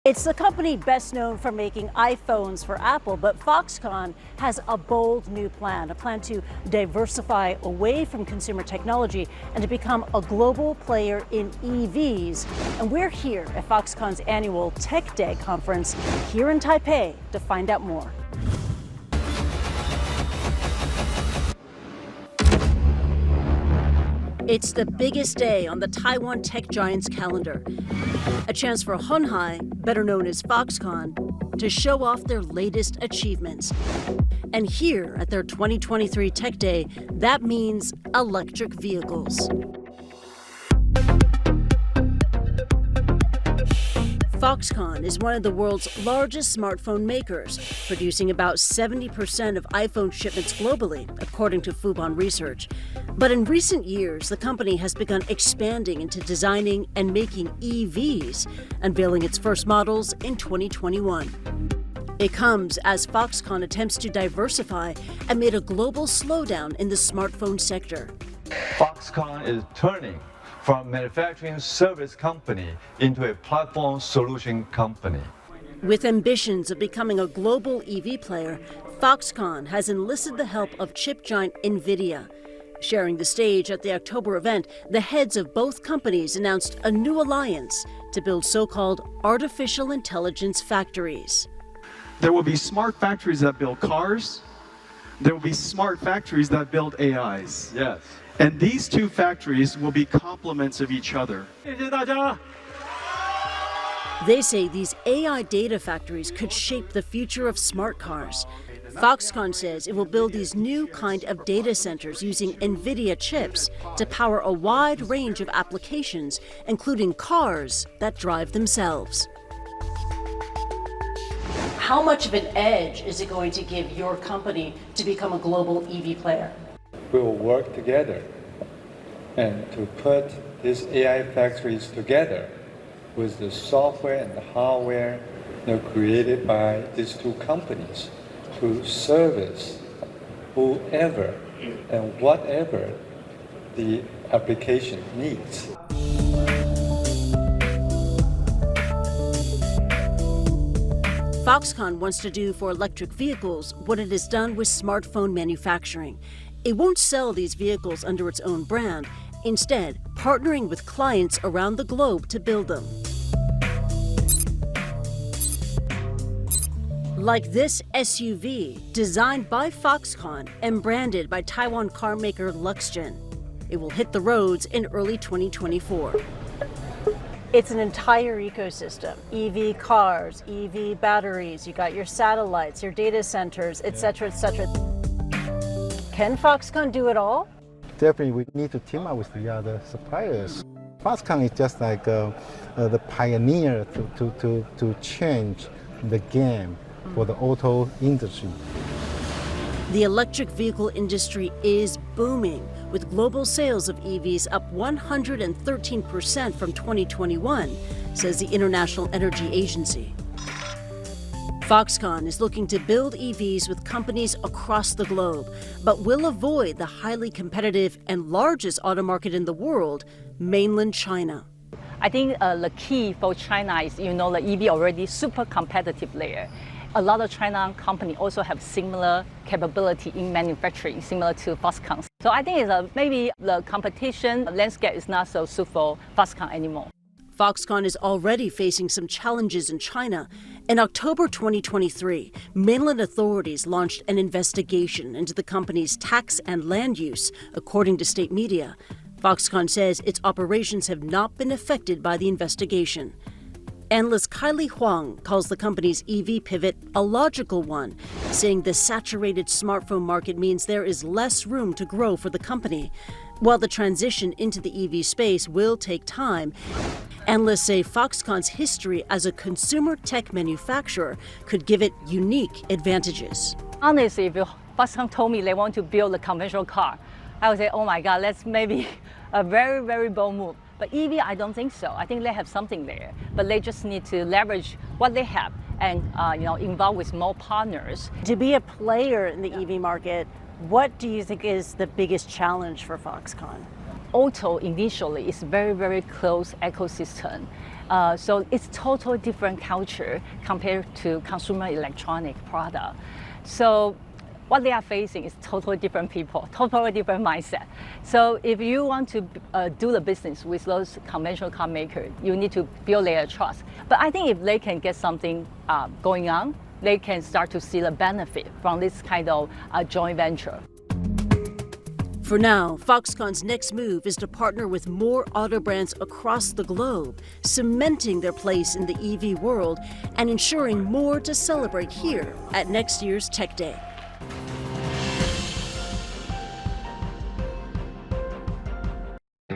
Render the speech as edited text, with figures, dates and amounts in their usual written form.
It's the company best known for making iPhones for Apple, but Foxconn has a bold new plan, a plan to diversify away from consumer technology and to become a global player in EVs. And we're here at Foxconn's annual Tech Day conference here in Taipei to find out more. It's the biggest day on the Taiwan tech giant's calendar. A chance for Honhai, better known as Foxconn, to show off their latest achievements. And here at their 2023 Tech Day, that means electric vehicles. Foxconn is one of the world's largest smartphone makers, producing about 70% of iPhone shipments globally, according to Fubon Research. But in recent years, the company has begun expanding into designing and making EVs, unveiling its first models in 2021. It comes as Foxconn attempts to diversify amid a global slowdown in the smartphone sector. Foxconn is turning from a manufacturing service company into a platform solution company. With ambitions of becoming a global EV player, Foxconn has enlisted the help of chip giant Nvidia. Sharing the stage at the October event, the heads of both companies announced a new alliance to build so-called artificial intelligence factories. There will be smart factories that build cars. There will be smart factories that build AIs. Yes. And these two factories will be complements of each other. They say these AI data factories could shape the future of smart cars. Foxconn says it will build these new kind of data centers using Nvidia chips to power a wide range of applications, including cars that drive themselves. How much of an edge is it going to give your company to become a global EV player? We will work together and to put these AI factories together with the software and the hardware created by these two companies to service whoever and whatever the application needs. Foxconn wants to do for electric vehicles what it has done with smartphone manufacturing. It won't sell these vehicles under its own brand, instead partnering with clients around the globe to build them. Like this SUV, designed by Foxconn and branded by Taiwan car maker Luxgen. It will hit the roads in early 2024. It's an entire ecosystem. EV cars, EV batteries, you got your satellites, your data centers, etc., etc. Can Foxconn do it all? Definitely, we need to team up with the other suppliers. Foxconn is just like the pioneer to change the game for the auto industry. The electric vehicle industry is booming, with global sales of EVs up 113% from 2021, says the International Energy Agency. Foxconn is looking to build EVs with companies across the globe, but will avoid the highly competitive and largest auto market in the world, mainland China. I think the key for China is, the EV already super competitive there. A lot of China companies also have similar capability in manufacturing, similar to Foxconn. So I think it's maybe the competition landscape is not so suitable for Foxconn anymore. Foxconn is already facing some challenges in China. In October 2023, mainland authorities launched an investigation into the company's tax and land use, according to state media. Foxconn says its operations have not been affected by the investigation. Analyst Kylie Huang calls the company's EV pivot a logical one, saying the saturated smartphone market means there is less room to grow for the company. While the transition into the EV space will take time, analysts say Foxconn's history as a consumer tech manufacturer could give it unique advantages. Honestly, if Foxconn told me they want to build a conventional car, I would say, oh my God, that's maybe a very, very bold move. But EV, I don't think so. I think they have something there, but they just need to leverage what they have and involve with more partners. To be a player in the EV market, what do you think is the biggest challenge for Foxconn? Auto initially is very, very close ecosystem. So it's totally different culture compared to consumer electronic product. So what they are facing is totally different people, totally different mindset. So if you want to do the business with those conventional car makers, you need to build their trust. But I think if they can get something going on, they can start to see the benefit from this kind of joint venture. For now, Foxconn's next move is to partner with more auto brands across the globe, cementing their place in the EV world and ensuring more to celebrate here at next year's Tech Day.